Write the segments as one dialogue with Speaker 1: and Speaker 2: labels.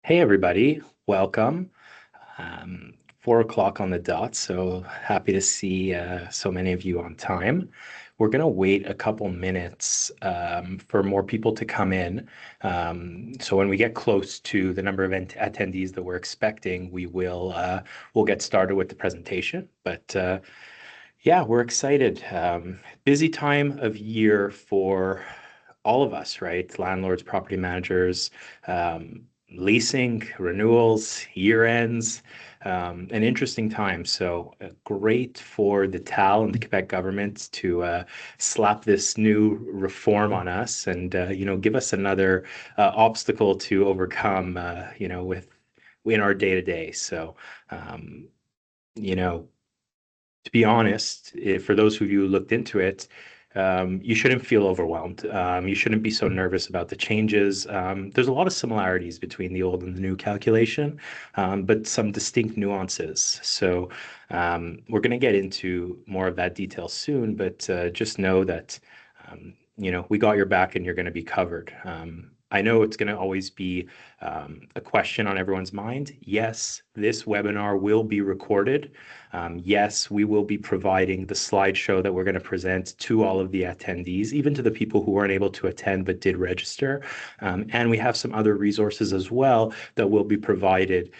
Speaker 1: Hey everybody, welcome. 4 o'clock on the dot, so happy to see so many of you on time. We're gonna wait a couple minutes for more people to come in. So when we get close to the number of attendees that we're expecting, we'll get started with the presentation. But yeah, we're excited. Busy time of year for all of us, right? Landlords, property managers, leasing, renewals, year ends, an interesting time. So great for the TAL and the Quebec government to slap this new reform on us and give us another obstacle to overcome, with in our day to day. So um, you know to be honest, for those of you who looked into it, you shouldn't feel overwhelmed. You shouldn't be so nervous about the changes. There's a lot of similarities between the old and the new calculation, but some distinct nuances. So we're going to get into more of that detail soon, but just know that we got your back and you're going to be covered. I know it's going to always be a question on everyone's mind. Yes, this webinar will be recorded. Yes, we will be providing the slideshow that we're going to present to all of the attendees, even to the people who weren't able to attend but did register. And we have some other resources as well that will be provided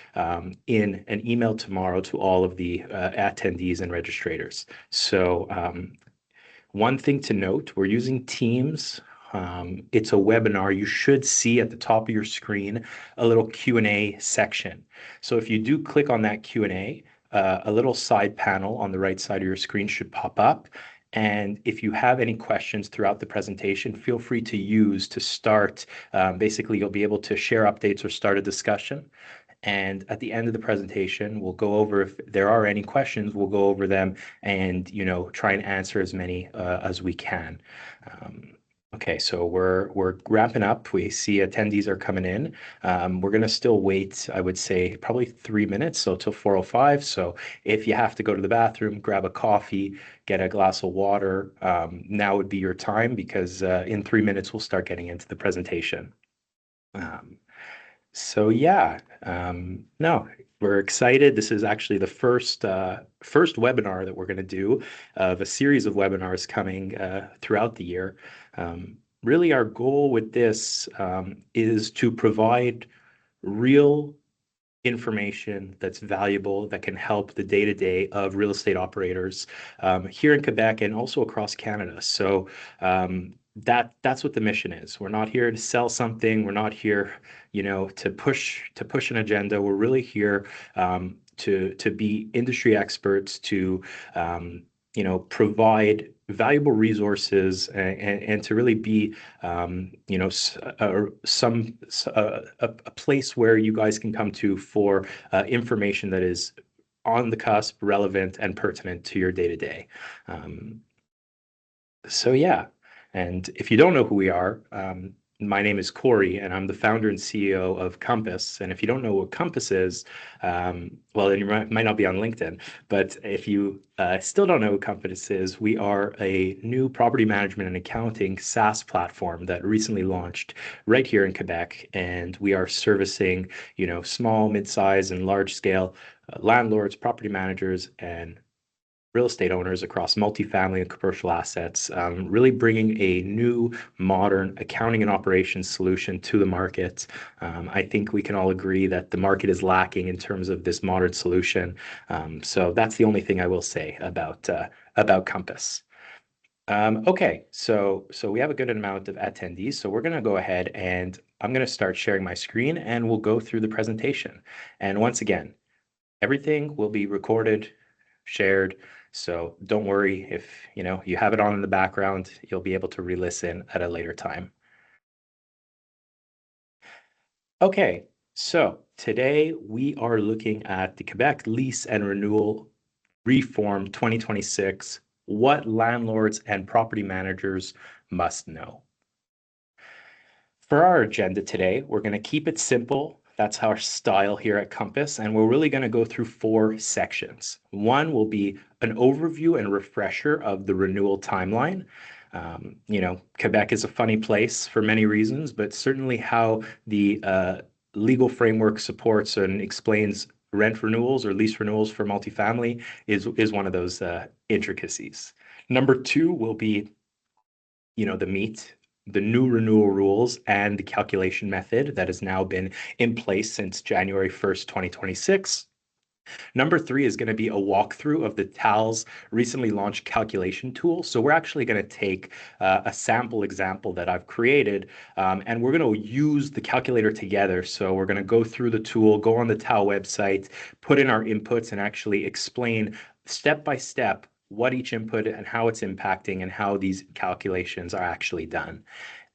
Speaker 1: in an email tomorrow to all of the attendees and registrators. So one thing to note, we're using Teams. It's a webinar. You should see at the top of your screen a little Q&A section. So if you do click on that Q&A, a little side panel on the right side of your screen should pop up. And if you have any questions throughout the presentation, feel free to use to start. Basically, you'll be able to share updates or start a discussion. And at the end of the presentation, we'll go over, if there are any questions, we'll go over them and, try and answer as many as we can. Okay, so we're wrapping up. We see attendees are coming in. We're gonna still wait, I would say, probably 3 minutes, so till 4:05. So if you have to go to the bathroom, grab a coffee, get a glass of water, now would be your time because in 3 minutes we'll start getting into the presentation. So yeah, no, we're excited. This is actually the first webinar that we're going to do of a series of webinars coming throughout the year. Really, our goal with this is to provide real information that's valuable that can help the day-to-day of real estate operators here in Quebec and also across Canada. So that's what the mission is. We're not here to sell something. We're not here, to push an agenda. We're really here to be industry experts to provide valuable resources and to really be a place where you guys can come to for information that is on the cusp, relevant, and pertinent to your day to day. So yeah, and if you don't know who we are, my name is Corey, and I'm the founder and CEO of Compass. And if you don't know what Compass is, well, then you might not be on LinkedIn. But if you still don't know what Compass is, we are a new property management and accounting SaaS platform that recently launched right here in Quebec, and we are servicing, small, mid-size, and large-scale landlords, property managers, and real estate owners across multifamily and commercial assets, really bringing a new, modern accounting and operations solution to the market. I think we can all agree that the market is lacking in terms of this modern solution. So that's the only thing I will say about Compass. Okay, so we have a good amount of attendees, so we're going to go ahead and I'm going to start sharing my screen and we'll go through the presentation. And once again, everything will be recorded, shared. So don't worry if you have it on in the background, you'll be able to re-listen at a later time. Okay, so today we are looking at the Quebec Lease and Renewal Reform 2026, what landlords and property managers must know. For our agenda today, we're going to keep it simple. That's our style here at Compass, and we're really going to go through 4 sections. One will be an overview and refresher of the renewal timeline. Quebec is a funny place for many reasons, but certainly how the legal framework supports and explains rent renewals or lease renewals for multifamily is one of those intricacies. Number two will be, the meat, the new renewal rules and the calculation method that has now been in place since January 1st, 2026. Number three is going to be a walkthrough of the TAL's recently launched calculation tool. So we're actually going to take a sample example that I've created, and we're going to use the calculator together. So we're going to go through the tool, go on the TAL website, put in our inputs, and actually explain step by step what each input and how it's impacting and how these calculations are actually done.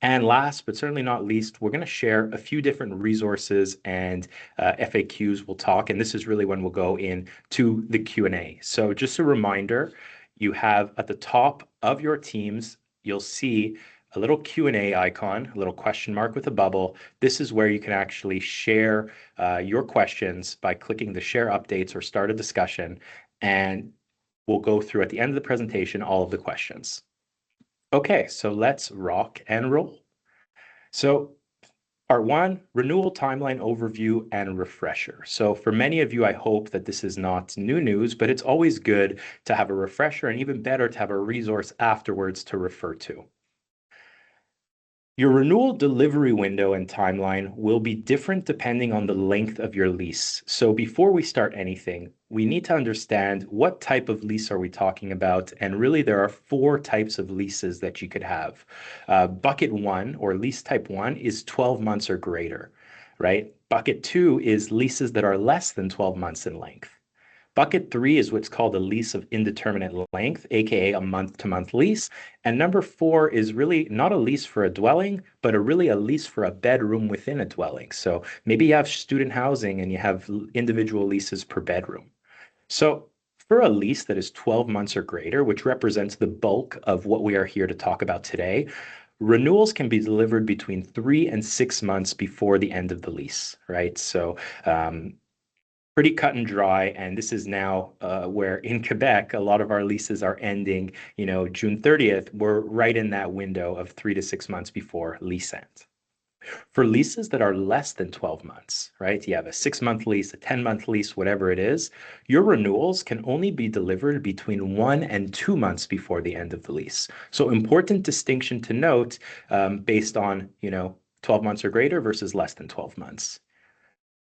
Speaker 1: And last, but certainly not least, we're going to share a few different resources and FAQs we'll talk. And this is really when we'll go into the Q&A. So just a reminder, you have at the top of your Teams, you'll see a little Q&A icon, a little question mark with a bubble. This is where you can actually share your questions by clicking the share updates or start a discussion. And we'll go through at the end of the presentation all of the questions. Okay, so let's rock and roll. So part one, renewal timeline overview and refresher. So for many of you, I hope that this is not new news, but it's always good to have a refresher and even better to have a resource afterwards to refer to. Your renewal delivery window and timeline will be different depending on the length of your lease. So before we start anything, we need to understand what type of lease are we talking about. And really, there are four types of leases that you could have. Bucket one or lease type one is 12 months or greater, right? Bucket two is leases that are less than 12 months in length. Bucket three is what's called a lease of indeterminate length, aka a month-to-month lease. And number four is really not a lease for a dwelling, but really a lease for a bedroom within a dwelling. So maybe you have student housing and you have individual leases per bedroom. So for a lease that is 12 months or greater, which represents the bulk of what we are here to talk about today, renewals can be delivered between 3 and 6 months before the end of the lease, right? So pretty cut and dry. And this is now where in Quebec, a lot of our leases are ending, June 30th. We're right in that window of 3 to 6 months before lease end. For leases that are less than 12 months, right? You have a 6-month lease, a 10-month lease, whatever it is, your renewals can only be delivered between 1 and 2 months before the end of the lease. So important distinction to note based on, 12 months or greater versus less than 12 months.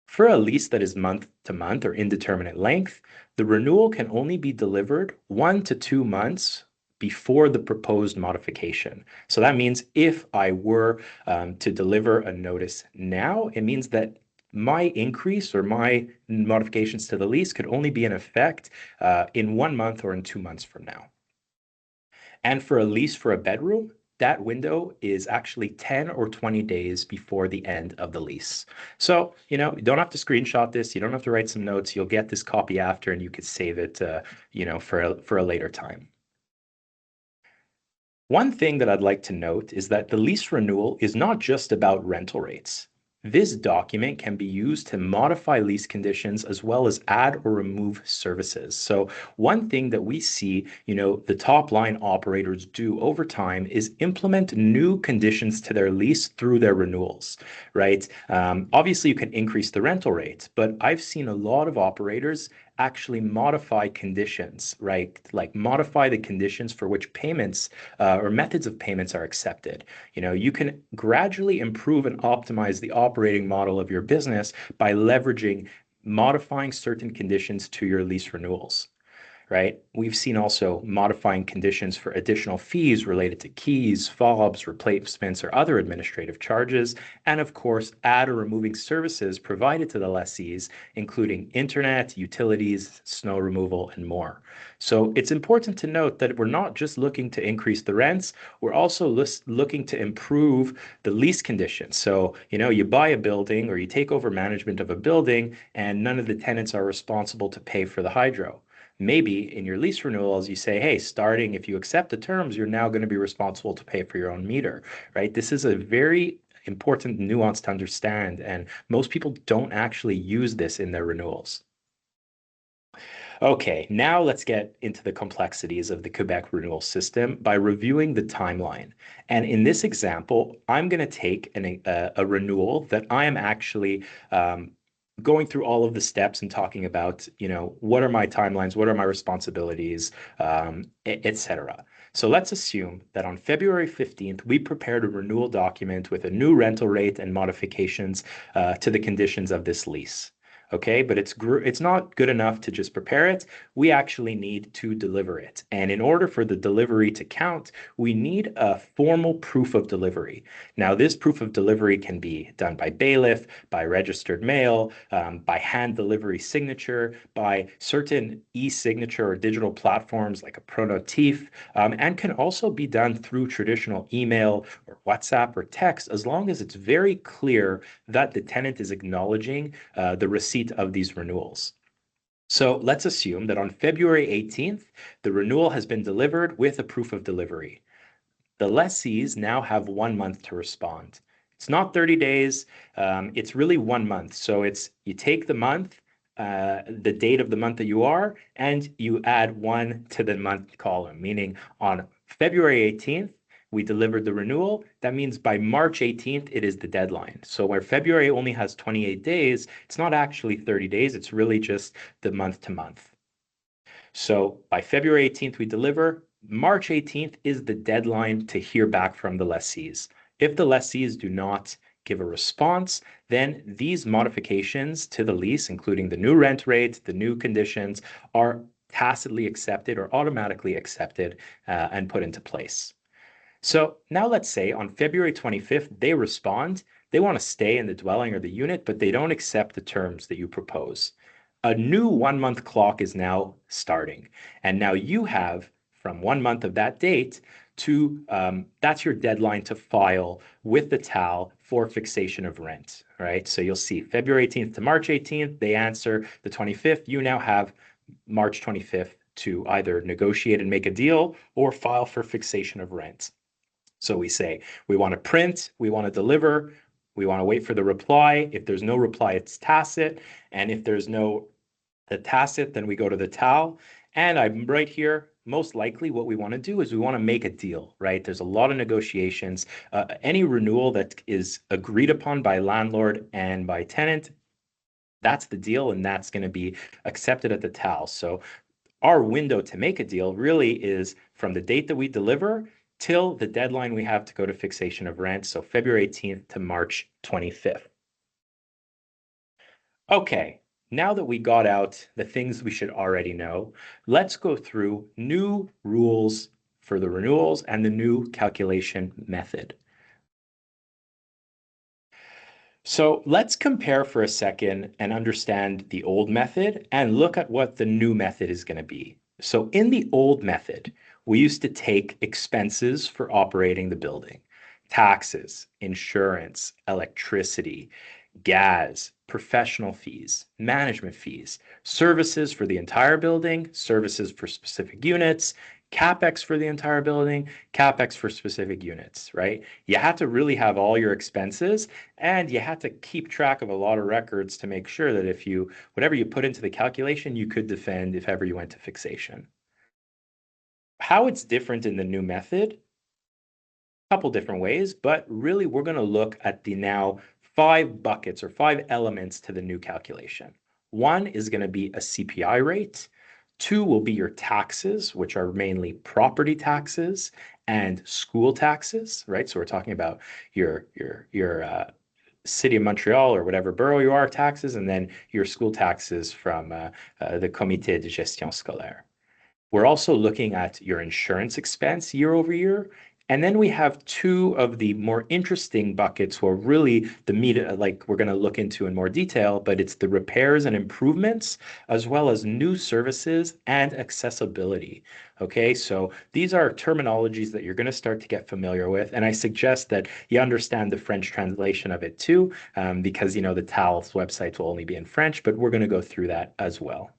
Speaker 1: For a lease that is month to month or indeterminate length, the renewal can only be delivered 1 to 2 months before the proposed modification. So that means if I were to deliver a notice now, it means that my increase or my modifications to the lease could only be in effect in 1 month or in 2 months from now. And for a lease for a bedroom, that window is actually 10 or 20 days before the end of the lease. So, you don't have to screenshot this. You don't have to write some notes. You'll get this copy after and you could save it, for a later time. One thing that I'd like to note is that the lease renewal is not just about rental rates. This document can be used to modify lease conditions as well as add or remove services. So one thing that we see, the top line operators do over time is implement new conditions to their lease through their renewals, right? Obviously, you can increase the rental rate, but I've seen a lot of operators actually modify conditions, right? Like modify the conditions for which payments or methods of payments are accepted. You can gradually improve and optimize the operating model of your business by leveraging modifying certain conditions to your lease renewals. Right? We've seen also modifying conditions for additional fees related to keys, fobs, replacements, or other administrative charges, and of course, add or removing services provided to the lessees, including internet, utilities, snow removal, and more. So it's important to note that we're not just looking to increase the rents, we're also looking to improve the lease conditions. So, you buy a building or you take over management of a building and none of the tenants are responsible to pay for the hydro. Maybe in your lease renewals, you say, hey, starting if you accept the terms, you're now going to be responsible to pay for your own meter, right? This is a very important nuance to understand, and most people don't actually use this in their renewals. Okay, now let's get into the complexities of the Quebec renewal system by reviewing the timeline. And in this example, I'm going to take a renewal that I am actually going through all of the steps and talking about, what are my timelines, what are my responsibilities, etc. So let's assume that on February 15th, we prepared a renewal document with a new rental rate and modifications to the conditions of this lease. Okay, but it's not good enough to just prepare it. We actually need to deliver it. And in order for the delivery to count, we need a formal proof of delivery. Now, this proof of delivery can be done by bailiff, by registered mail, by hand delivery signature, by certain e-signature or digital platforms like a prototype, and can also be done through traditional email or WhatsApp or text, as long as it's very clear that the tenant is acknowledging the receipt of these renewals. So let's assume that on February 18th, the renewal has been delivered with a proof of delivery. The lessees now have 1 month to respond. It's not 30 days, it's really 1 month. So it's you take the month, the date of the month that you are, and you add one to the month column, meaning on February 18th, we delivered the renewal. That means by March 18th, it is the deadline. So where February only has 28 days, it's not actually 30 days, it's really just the month to month. So by February 18th, we deliver. March 18th is the deadline to hear back from the lessees. If the lessees do not give a response, then these modifications to the lease, including the new rent rate, the new conditions, are tacitly accepted or automatically accepted and put into place. So now let's say on February 25th, they respond. They want to stay in the dwelling or the unit, but they don't accept the terms that you propose. A new 1 month clock is now starting. And now you have from 1 month of that date to that's your deadline to file with the TAL for fixation of rent, right? So you'll see February 18th to March 18th, they answer the 25th. You now have March 25th to either negotiate and make a deal or file for fixation of rent. So we say, we want to print, we want to deliver, we want to wait for the reply. If there's no reply, it's tacit. And if there's no the tacit, then we go to the TAL. And I'm right here. Most likely what we want to do is we want to make a deal, right? There's a lot of negotiations. Any renewal that is agreed upon by landlord and by tenant, that's the deal, and that's going to be accepted at the TAL. So our window to make a deal really is from the date that we deliver till the deadline we have to go to fixation of rent, so February 18th to March 25th. Okay, now that we got out the things we should already know, let's go through new rules for the renewals and the new calculation method. So let's compare for a second and understand the old method and look at what the new method is going to be. So in the old method, we used to take expenses for operating the building, taxes, insurance, electricity, gas, professional fees, management fees, services for the entire building, services for specific units, CapEx for the entire building, CapEx for specific units, right? You had to really have all your expenses and you had to keep track of a lot of records to make sure that if you, whatever you put into the calculation, you could defend if ever you went to fixation. How it's different in the new method, a couple different ways, but really we're going to look at the now 5 buckets or 5 elements to the new calculation. One is going to be a CPI rate. Two will be your taxes, which are mainly property taxes and school taxes, right? So we're talking about your city of Montreal or whatever borough you are taxes, and then your school taxes from the Comité de Gestion Scolaire. We're also looking at your insurance expense year over year. And then we have two of the more interesting buckets where really the meat, like we're going to look into in more detail, but it's the repairs and improvements, as well as new services and accessibility. Okay, so these are terminologies that you're going to start to get familiar with. And I suggest that you understand the French translation of it too, because, the TAL's websites will only be in French, but we're going to go through that as well.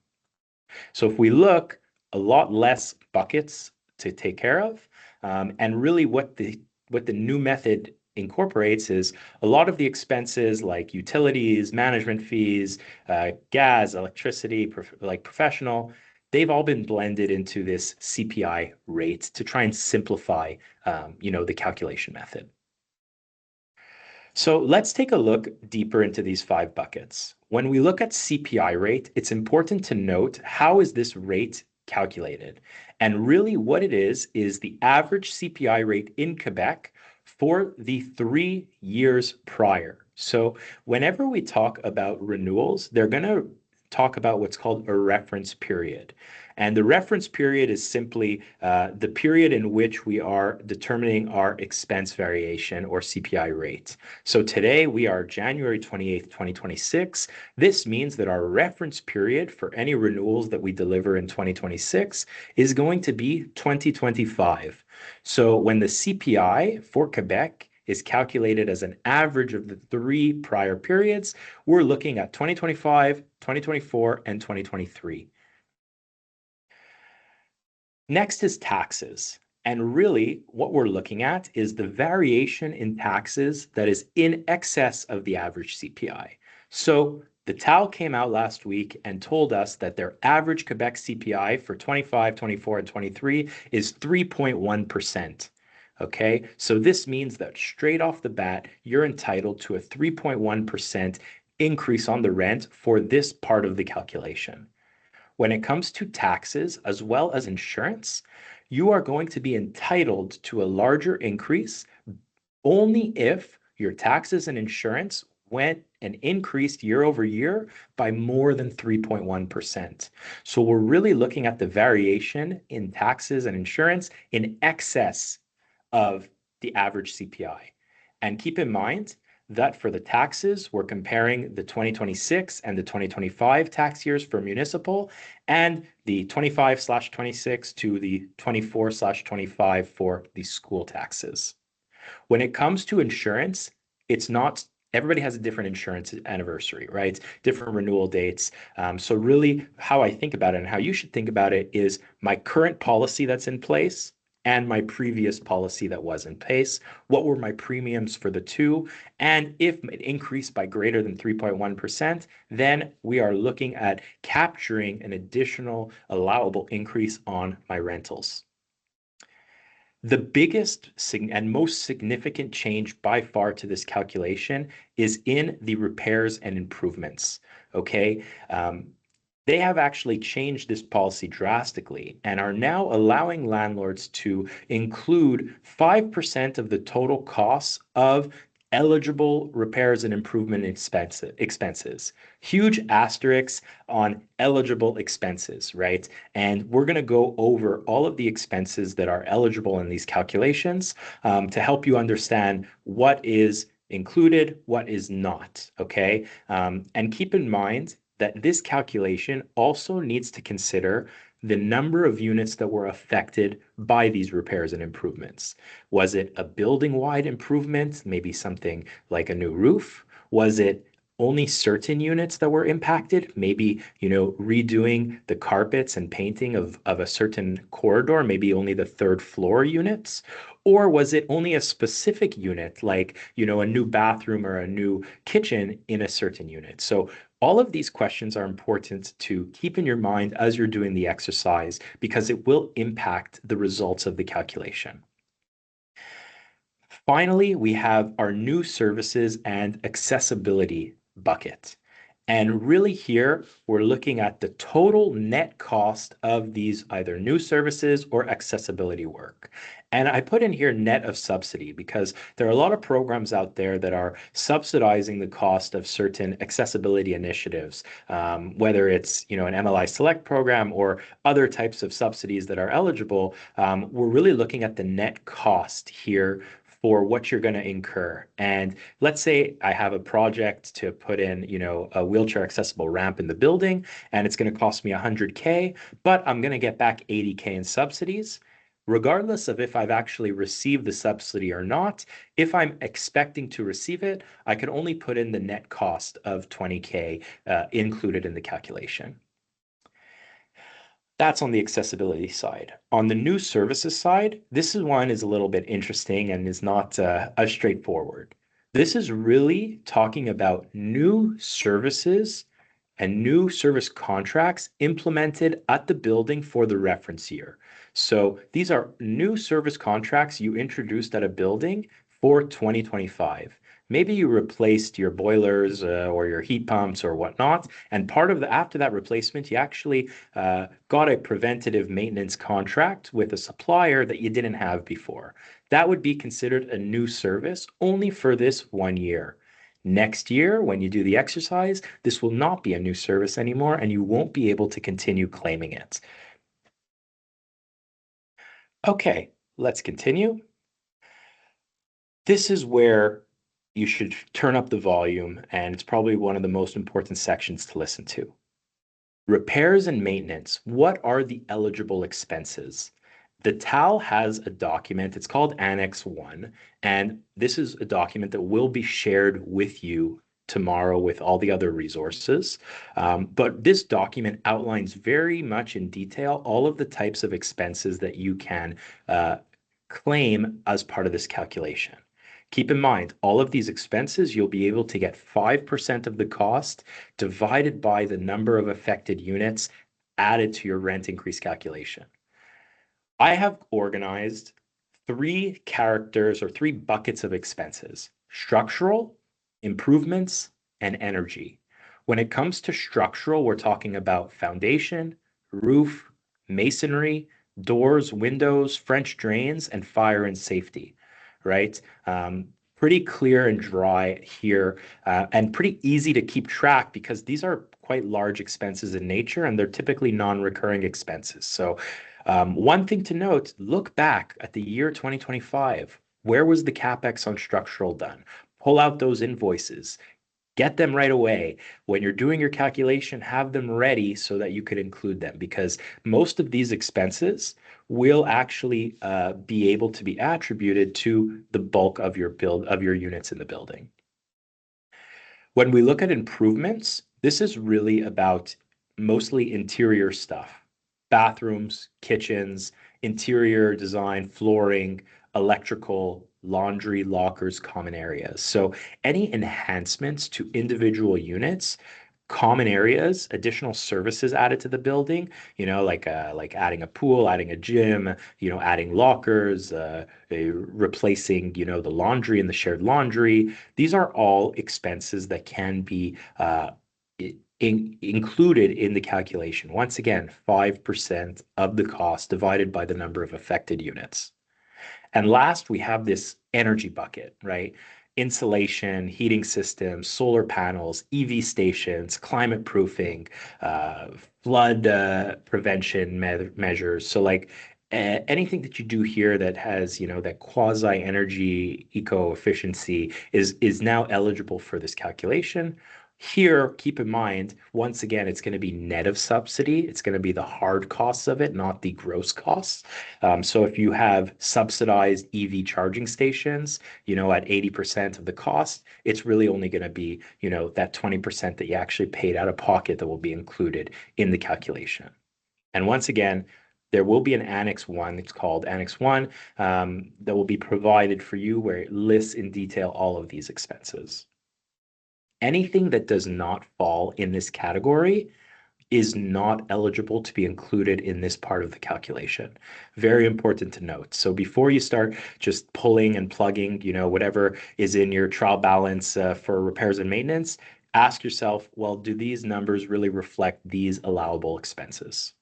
Speaker 1: So if we look, a lot less buckets to take care of. And really what the new method incorporates is a lot of the expenses like utilities, management fees, gas, electricity, like professional. they've all been blended into this CPI rate to try and simplify, the calculation method. So let's take a look deeper into these five buckets. When we look at CPI rate, it's important to note how is this rate calculated? And really what it is the average CPI rate in Quebec for the 3 years prior. So whenever we talk about renewals, they're going to talk about what's called a reference period. And the reference period is simply the period in which we are determining our expense variation or CPI rate. So today we are January 28th, 2026. This means that our reference period for any renewals that we deliver in 2026 is going to be 2025. So when the CPI for Quebec is calculated as an average of the 3 prior periods, we're looking at 2025, 2024, and 2023. Next is taxes. And really, what we're looking at is the variation in taxes that is in excess of the average CPI. So the TAL came out last week and told us that their average Quebec CPI for 25, 24, and 23 is 3.1%. Okay, so this means that straight off the bat, you're entitled to a 3.1% increase on the rent for this part of the calculation. When it comes to taxes as well as insurance, you are going to be entitled to a larger increase only if your taxes and insurance went and increased year over year by more than 3.1%. So we're really looking at the variation in taxes and insurance in excess of the average CPI. And keep in mind that for the taxes, we're comparing the 2026 and the 2025 tax years for municipal and the 25/26 to the 24/25 for the school taxes. When it comes to insurance, it's not everybody has a different insurance anniversary, right? Different renewal dates. So really how I think about it and how you should think about it is my current policy that's in place and my previous policy that was in place. What were my premiums for the two? And if it increased by greater than 3.1%, then we are looking at capturing an additional allowable increase on my rentals. The biggest and most significant change by far to this calculation is in the repairs and improvements. Okay. They have actually changed this policy drastically and are now allowing landlords to include 5% of the total costs of eligible repairs and improvement expenses. Huge asterisks on eligible expenses, right? And we're going to go over all of the expenses that are eligible in these calculations to help you understand what is included, what is not, okay? And keep in mind that this calculation also needs to consider the number of units that were affected by these repairs and improvements. Was it a building-wide improvement, maybe something like a new roof? Was it only certain units that were impacted? Maybe, redoing the carpets and painting of a certain corridor, maybe only the third floor units? Or was it only a specific unit, like, a new bathroom or a new kitchen in a certain unit? So all of these questions are important to keep in your mind as you're doing the exercise because it will impact the results of the calculation. Finally, we have our new services and accessibility bucket. And really here, we're looking at the total net cost of these either new services or accessibility work. And I put in here net of subsidy because there are a lot of programs out there that are subsidizing the cost of certain accessibility initiatives, whether it's an MLI Select program or other types of subsidies that are eligible. We're really looking at the net cost here for what you're going to incur. And let's say I have a project to put in, a wheelchair accessible ramp in the building, and it's going to cost me 100K, but I'm going to get back 80K in subsidies. Regardless of if I've actually received the subsidy or not, if I'm expecting to receive it, I can only put in the net cost of 20K included in the calculation. That's on the accessibility side. On the new services side, this one is a little bit interesting and is not as straightforward. This is really talking about new services and new service contracts implemented at the building for the reference year. So these are new service contracts you introduced at a building for 2025. Maybe you replaced your boilers or your heat pumps or whatnot, and part of the after that replacement, you actually got a preventative maintenance contract with a supplier that you didn't have before. That would be considered a new service only for this 1 year. Next year, when you do the exercise, this will not be a new service anymore, and you won't be able to continue claiming it. Okay, let's continue. This is where you should turn up the volume, and it's probably one of the most important sections to listen to. Repairs and maintenance. What are the eligible expenses? The TAL has a document, it's called Annex 1, and this is a document that will be shared with you tomorrow with all the other resources. But this document outlines very much in detail all of the types of expenses that you can claim as part of this calculation. Keep in mind, all of these expenses, you'll be able to get 5% of the cost divided by the number of affected units added to your rent increase calculation. I have organized three characters or three buckets of expenses: structural, improvements, and energy. When it comes to structural, we're talking about foundation, roof, masonry, doors, windows, French drains, and fire and safety, right? Pretty clear and dry here, and pretty easy to keep track because these are quite large expenses in nature and they're typically non-recurring expenses. So one thing to note, look back at the year 2025. Where was the CapEx on structural done? Pull out those invoices, get them right away. When you're doing your calculation, have them ready so that you could include them because most of these expenses will actually be able to be attributed to the bulk of your units in the building. When we look at improvements, this is really about mostly interior stuff: bathrooms, kitchens, interior design, flooring, electrical, laundry, lockers, common areas. So any enhancements to individual units, common areas, additional services added to the building, like adding a pool, adding a gym, adding lockers, replacing, the laundry and the shared laundry. These are all expenses that can be included in the calculation. Once again, 5% of the cost divided by the number of affected units. And last, we have this energy bucket, right? Insulation, heating systems, solar panels, EV stations, climate proofing, flood prevention measures. So like anything that you do here that has, that quasi energy eco efficiency is now eligible for this calculation. Here, keep in mind, once again, it's going to be net of subsidy. It's going to be the hard costs of it, not the gross costs. So if you have subsidized EV charging stations, at 80% of the cost, it's really only going to be, that 20% that you actually paid out of pocket that will be included in the calculation. And once again, there will be an Annex 1, it's called Annex 1, that will be provided for you where it lists in detail all of these expenses. Anything that does not fall in this category is not eligible to be included in this part of the calculation. Very important to note. So before you start just pulling and plugging, whatever is in your trial balance for repairs and maintenance, ask yourself, well, do these numbers really reflect these allowable expenses?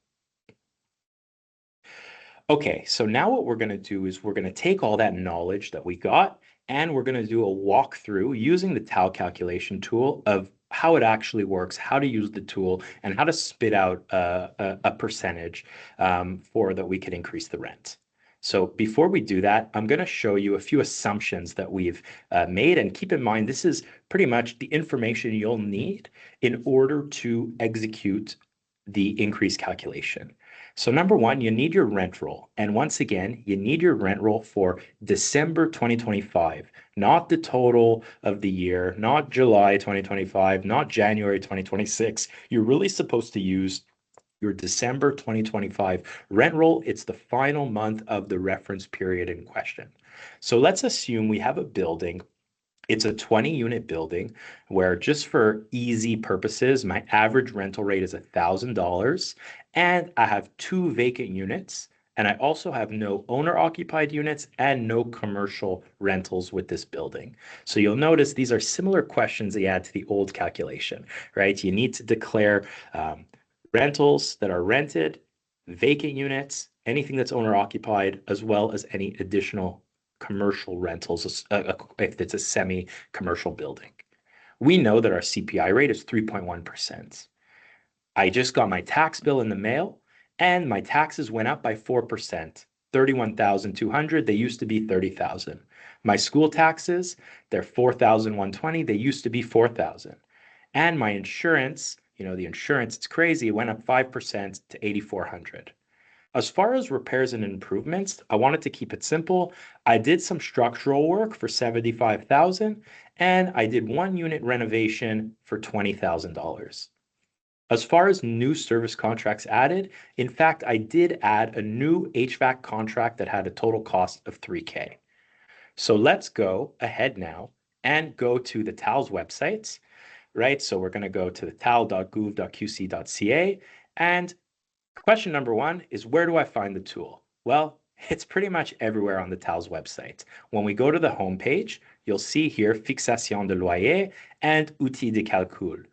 Speaker 1: Okay, so now what we're going to do is we're going to take all that knowledge that we got and we're going to do a walkthrough using the TAL calculation tool of how it actually works, how to use the tool, and how to spit out a percentage for that we can increase the rent. So before we do that, I'm going to show you a few assumptions that we've made. And keep in mind, this is pretty much the information you'll need in order to execute the increase calculation. So number one, you need your rent roll. And once again, you need your rent roll for December 2025, not the total of the year, not July 2025, not January 2026. You're really supposed to use your December 2025 rent roll. It's the final month of the reference period in question. So let's assume we have a building It's a 20-unit building where, just for easy purposes, my average rental rate is $1,000, and I have two vacant units, and I also have no owner-occupied units and no commercial rentals with this building. So you'll notice these are similar questions that you had to the old calculation, right? You need to declare um, rentals that are rented, vacant units, anything that's owner-occupied, as well as any additional commercial rentals if it's a semi-commercial building. We know that our CPI rate is 3.1%. I just got my tax bill in the mail, and my taxes went up by 4%, 31,200. They used to be 30,000. My school taxes, they're 4,120. They used to be 4,000. And my insurance, the insurance, it's crazy. It went up 5% to 8,400. As far as repairs and improvements, I wanted to keep it simple. I did some structural work for 75,000, and I did one unit renovation for $20,000. As far as new service contracts added, in fact, I did add a new HVAC contract that had a total cost of 3K. So let's go ahead now and go to the TAL's websites, right? So we're going to go to the tal.gouv.qc.ca, and question number one is, where do I find the tool? Well, it's pretty much everywhere on the TAL's website. When we go to the homepage, you'll see here fixation de loyer and outils de calcul,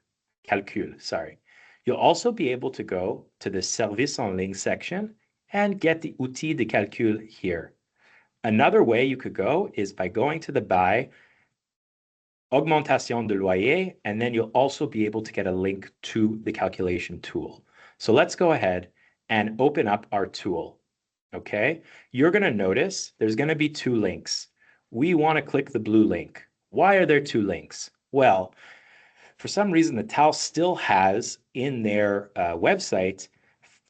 Speaker 1: sorry. You'll also be able to go to the service en ligne section and get the outils de calcul here. Another way you could go is by going to the buy augmentation de loyer, and then you'll also be able to get a link to the calculation tool. So let's go ahead and open up our tool, okay? You're going to notice there's going to be two links. We want to click the blue link. Why are there two links? Well, for some reason, the TAL still has in their website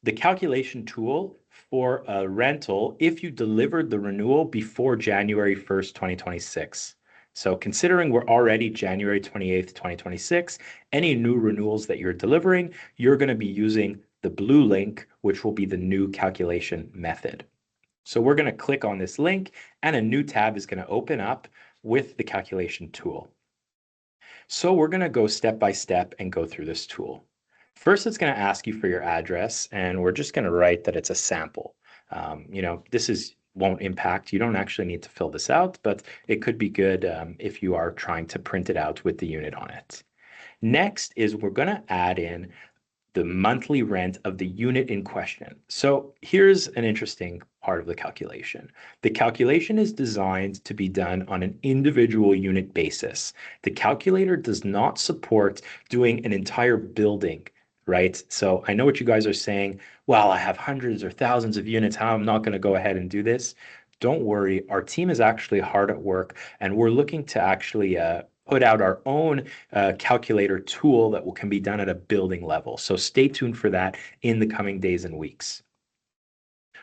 Speaker 1: the calculation tool for a rental if you delivered the renewal before January 1st, 2026. So considering we're already January 28th, 2026, any new renewals that you're delivering, you're going to be using the blue link, which will be the new calculation method. So we're going to click on this link, and a new tab is going to open up with the calculation tool. So we're going to go step by step and go through this tool. First, it's going to ask you for your address, and we're just going to write that it's a sample. This won't impact. You don't actually need to fill this out, but it could be good if you are trying to print it out with the unit on it. Next is we're going to add in the monthly rent of the unit in question. So here's an interesting part of the calculation. The calculation is designed to be done on an individual unit basis. The calculator does not support doing an entire building, right? So I know what you guys are saying. Well, I have hundreds or thousands of units. How am I not going to go ahead and do this? Don't worry. Our team is actually hard at work, and we're looking to actually put out our own calculator tool that can be done at a building level. So stay tuned for that in the coming days and weeks.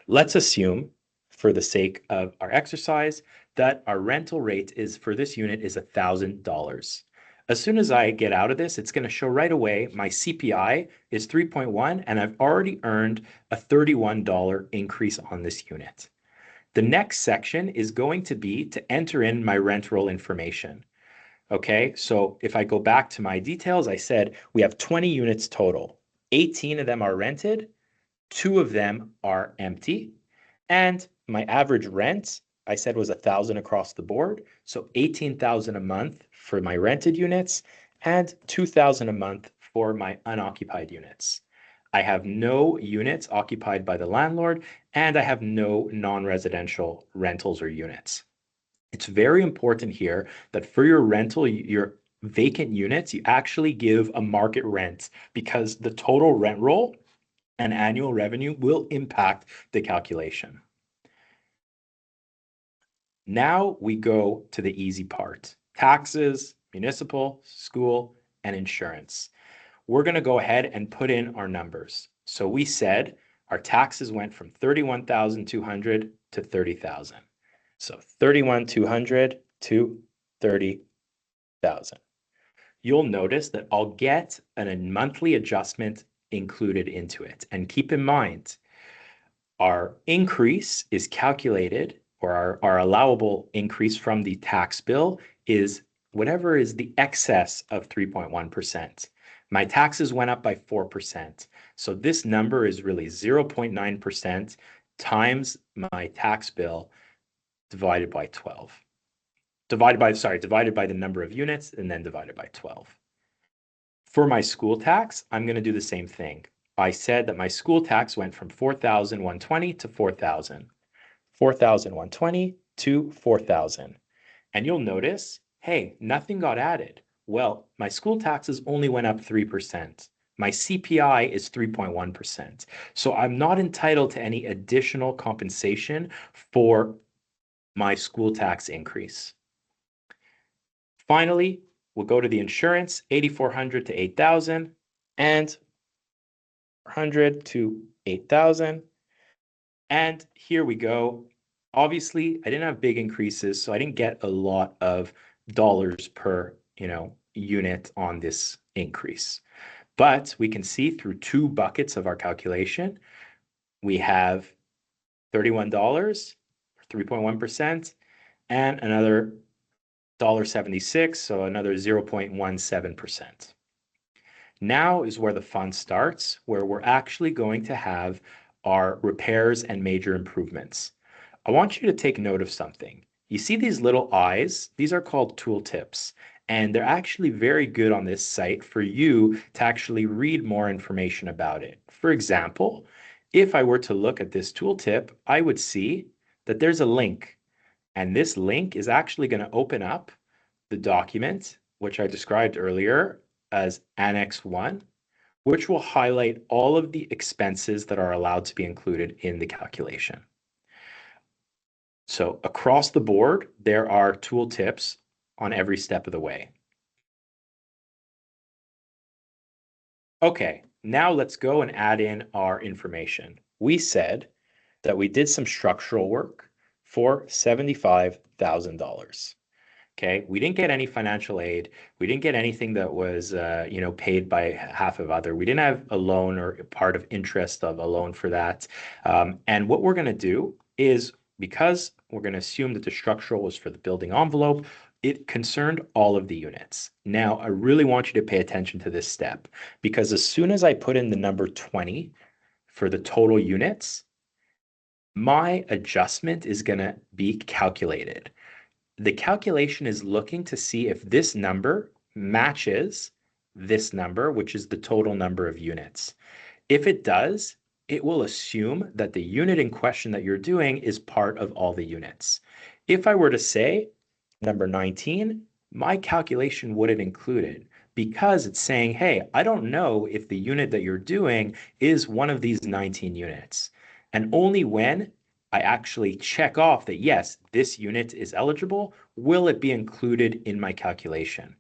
Speaker 1: Let's assume, for the sake of our exercise, that our rental rate for this unit is $1,000. As soon as I get out of this, it's going to show right away my CPI is 3.1, and I've already earned a $31 increase on this unit. The next section is going to be to enter in my rent roll information. Okay, so if I go back to my details, I said we have 20 units total. 18 of them are rented, 2 of them are empty, and my average rent, I said, was 1,000 across the board. So 18,000 a month for my rented units and 2,000 a month for my unoccupied units. I have no units occupied by the landlord, and I have no non-residential rentals or units. It's very important here that for your rental, your vacant units, you actually give a market rent, because the total rent roll and annual revenue will impact the calculation. Now we go to the easy part: taxes, municipal, school, and insurance. We're going to go ahead and put in our numbers. So we said our taxes went from 31,200 to 30,000. So 31,200 to 30,000. You'll notice that I'll get a monthly adjustment included into it. And keep in mind, our increase is calculated, or our allowable increase from the tax bill is whatever is the excess of 3.1%. My taxes went up by 4%. So this number is really 0.9% times my tax bill divided by 12. Divided by the number of units and then divided by 12. For my school tax, I'm going to do the same thing. I said that my school tax went from 4,120 to 4,000. 4,120 to 4,000. And you'll notice, hey, nothing got added. Well, my school taxes only went up 3%. My CPI is 3.1%. So I'm not entitled to any additional compensation for my school tax increase. Finally, we'll go to the insurance, 8,400 to 8,000 and 100 to 8,000. And here we go. Obviously, I didn't have big increases, so I didn't get a lot of dollars per, unit on this increase. But we can see through two buckets of our calculation, we have $31, 3.1%, and another $1.76, so another 0.17%. Now is where the fun starts, where we're actually going to have our repairs and major improvements. I want you to take note of something. You see these little eyes? These are called tooltips, and they're actually very good on this site for you to actually read more information about it. For example, if I were to look at this tooltip, I would see that there's a link, and this link is actually going to open up the document, which I described earlier as Annex 1, which will highlight all of the expenses that are allowed to be included in the calculation. So across the board, there are tooltips on every step of the way. Okay, now let's go and add in our information. We said that we did some structural work for $75,000. Okay, we didn't get any financial aid. We didn't get anything that was, paid by half of other. We didn't have a loan or a part of interest of a loan for that. And what we're going to do is, because we're going to assume that the structural was for the building envelope, it concerned all of the units. Now, I really want you to pay attention to this step, because as soon as I put in the number 20 for the total units, my adjustment is going to be calculated. The calculation is looking to see if this number matches this number, which is the total number of units. If it does, it will assume that the unit in question that you're doing is part of all the units. If I were to say number 19, my calculation wouldn't include it, because it's saying, hey, I don't know if the unit that you're doing is one of these 19 units. And only when I actually check off that, yes, this unit is eligible, will it be included in my calculation.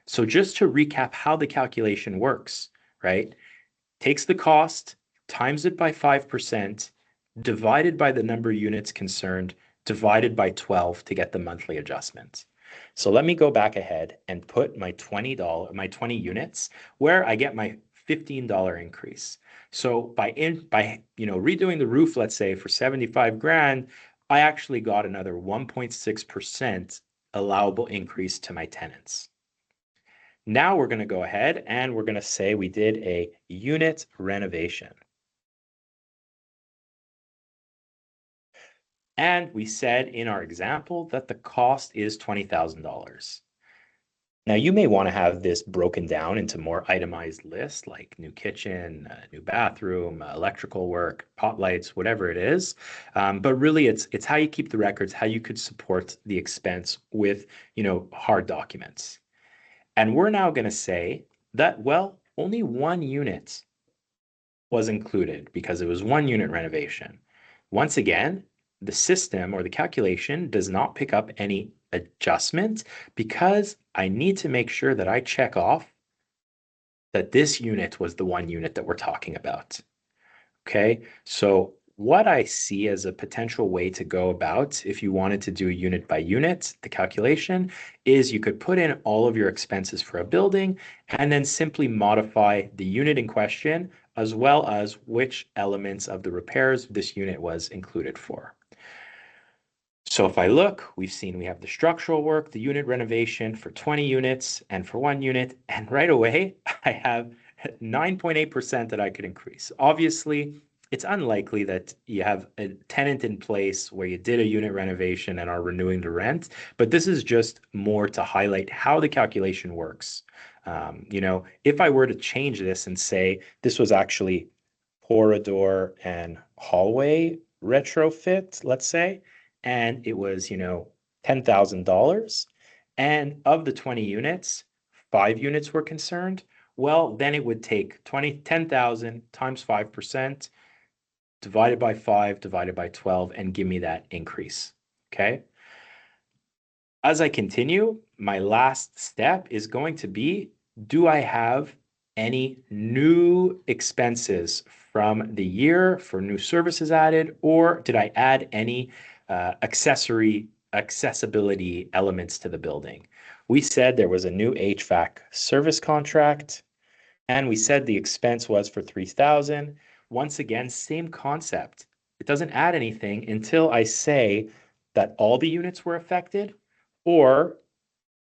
Speaker 1: So just to recap how the calculation works, right? Takes the cost, times it by 5%, divided by the number of units concerned, divided by 12 to get the monthly adjustment. So let me go back ahead and put my my 20 units where I get my $15 increase. So by redoing the roof, let's say for 75 grand, I actually got another 1.6% allowable increase to my tenants. Now we're going to go ahead and we're going to say we did a unit renovation. And we said in our example that the cost is $20,000. Now, you may want to have this broken down into more itemized lists, like new kitchen, new bathroom, electrical work, pot lights, whatever it is. But really, it's how you keep the records, how you could support the expense with, hard documents. And we're now going to say that, well, only one unit was included because it was one unit renovation. Once again, the system or the calculation does not pick up any adjustment, because I need to make sure that I check off that this unit was the one unit that we're talking about. Okay, so what I see as a potential way to go about, if you wanted to do unit by unit, the calculation, is you could put in all of your expenses for a building and then simply modify the unit in question, as well as which elements of the repairs this unit was included for. So if I look, we've seen we have the structural work, the unit renovation for 20 units and for 1 unit. And right away, I have 9.8% that I could increase. Obviously, it's unlikely that you have a tenant in place where you did a unit renovation and are renewing the rent, but this is just more to highlight how the calculation works. If I were to change this and say this was actually corridor and hallway retrofit, let's say, and it was, $10,000. And of the 20 units, 5 units were concerned. Well, then it would take 10,000 times 5% divided by 5 divided by 12 and give me that increase. Okay. As I continue, my last step is going to be, do I have any new expenses from the year for new services added, or did I add any accessibility elements to the building? We said there was a new HVAC service contract, and we said the expense was for 3,000. Once again, same concept. It doesn't add anything until I say that all the units were affected or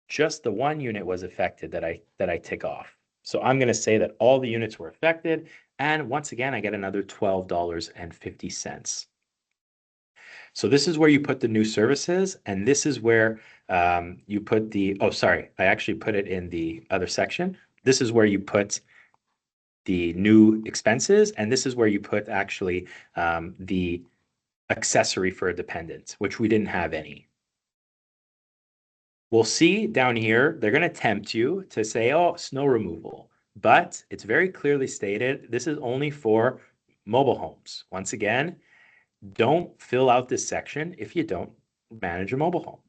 Speaker 1: just the 1 unit was affected that I tick off. So I'm going to say that all the units were affected. And once again, I get another $12.50. So this is where you put the new services, and this is where you put I actually put it in the other section. This is where you put the new expenses, and this is where you put actually the accessory for a dependent, which we didn't have any. We'll see down here, they're going to tempt you to say, oh, snow removal, but it's very clearly stated, this is only for mobile homes. Once again, don't fill out this section if you don't manage a mobile home.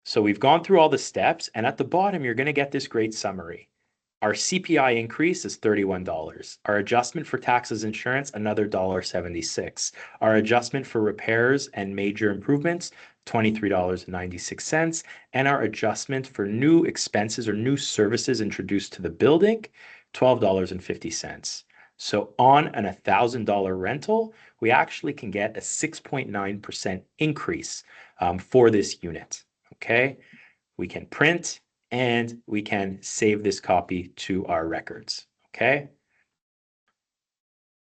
Speaker 1: So we've gone through all the steps, and at the bottom, you're going to get this great summary. Our CPI increase is $31. Our adjustment for taxes insurance, another $1.76. Our adjustment for repairs and major improvements, $23.96. And our adjustment for new expenses or new services introduced to the building, $12.50. So on an $1,000 rental, we actually can get a 6.9% increase for this unit. Okay, we can print and we can save this copy to our records. Okay.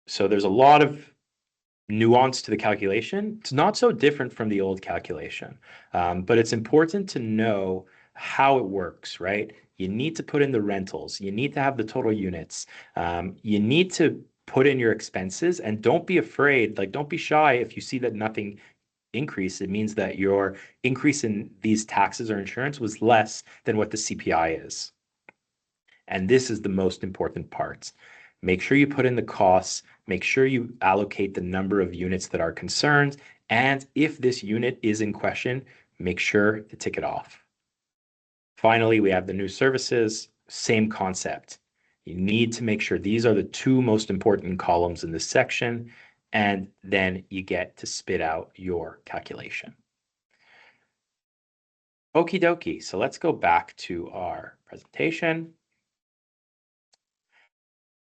Speaker 1: So there's a lot of nuance to the calculation. It's not so different from the old calculation, but it's important to know how it works, right? You need to put in the rentals. You need to have the total units. You need to put in your expenses, and don't be afraid, like don't be shy if you see that nothing increase. It means that your increase in these taxes or insurance was less than what the CPI is. And this is the most important part. Make sure you put in the costs, make sure you allocate the number of units that are concerned, and if this unit is in question, make sure to tick it off. Finally, we have the new services, same concept. You need to make sure these are the two most important columns in this section, and then you get to spit out your calculation. Okie dokie, so let's go back to our presentation.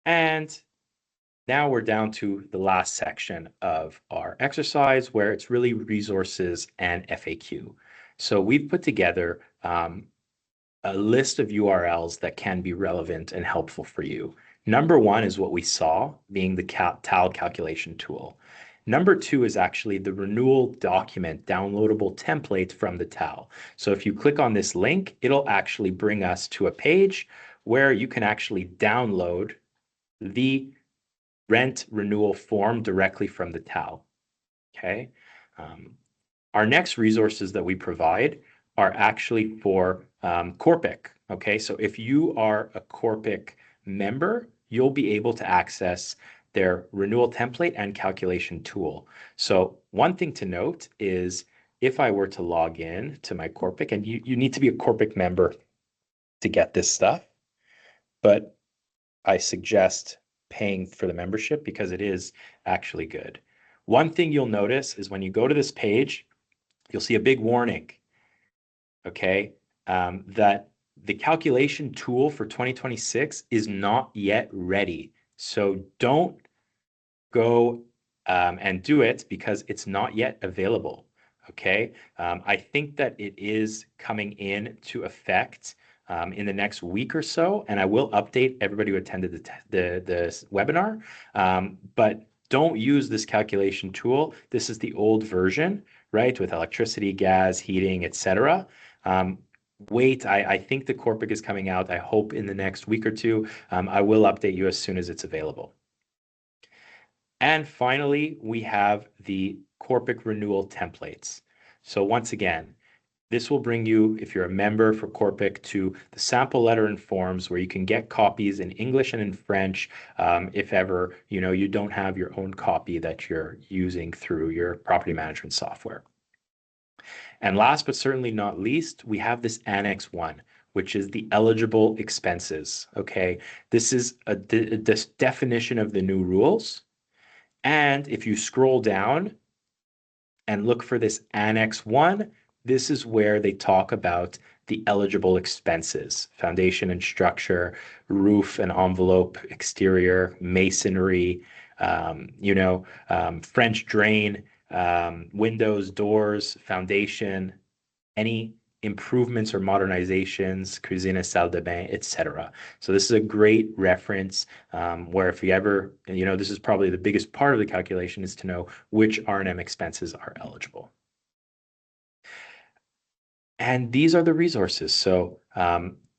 Speaker 1: And now we're down to the last section of our exercise where it's really resources and FAQ. So we've put together a list of URLs that can be relevant and helpful for you. Number one is what we saw, being the TAL calculation tool. Number two is actually the renewal document downloadable template from the TAL. So if you click on this link, it'll actually bring us to a page where you can actually download the rent renewal form directly from the TAL. Okay. Our next resources that we provide are actually for Corpic. Okay, so if you are a Corpic member, you'll be able to access their renewal template and calculation tool. So one thing to note is if I were to log in to my Corpic, and you need to be a Corpic member to get this stuff, but I suggest paying for the membership because it is actually good. One thing you'll notice is when you go to this page, you'll see a big warning, okay, that the calculation tool for 2026 is not yet ready. So don't go and do it because it's not yet available, Okay. I think that it is coming in to effect in the next week or so, and I will update everybody who attended the webinar. But don't use this calculation tool. This is the old version, right, with electricity, gas, heating, etc. Um, Wait, I think the Corpic is coming out. I hope in the next week or two. I will update you as soon as it's available. And finally, we have the Corpic renewal templates. So once again, this will bring you, if you're a member for Corpic, to the sample letter and forms where you can get copies in English and in French, if ever, you don't have your own copy that you're using through your property management software. And last but certainly not least, we have this Annex 1, which is the eligible expenses. Okay, this is this definition of the new rules. And if you scroll down and look for this Annex 1, this is where they talk about the eligible expenses: foundation and structure, roof and envelope, exterior, masonry, French drain, windows, doors, foundation, any improvements or modernizations, cuisine, salle de bain, etc. So this is a great reference where if you ever, this is probably the biggest part of the calculation, is to know which R&M expenses are eligible. And these are the resources. So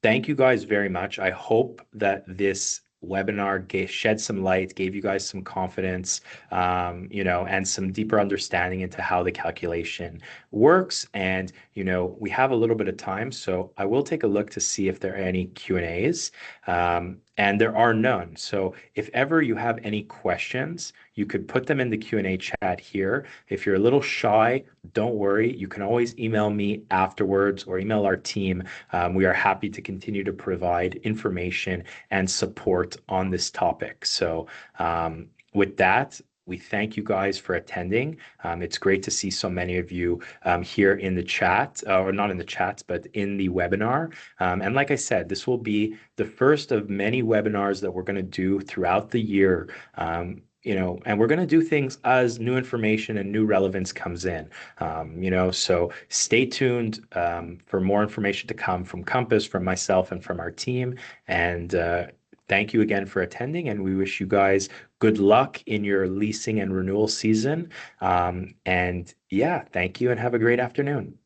Speaker 1: thank you guys very much. I hope that this webinar shed some light, gave you guys some confidence, and some deeper understanding into how the calculation works. And, we have a little bit of time, so I will take a look to see if there are any Q&As. And there are none. So if ever you have any questions, you could put them in the Q&A chat here. If you're a little shy, don't worry. You can always email me afterwards or email our team. We are happy to continue to provide information and support on this topic. So with that, we thank you guys for attending. It's great to see so many of you here in the chat, or not in the chats, but in the webinar. And like I said, this will be the first of many webinars that we're going to do throughout the year. And we're going to do things as new information and new relevance comes in. So stay tuned for more information to come from Compass, from myself, and from our team. And thank you again for attending, and we wish you guys good luck in your leasing and renewal season. And yeah, thank you and have a great afternoon.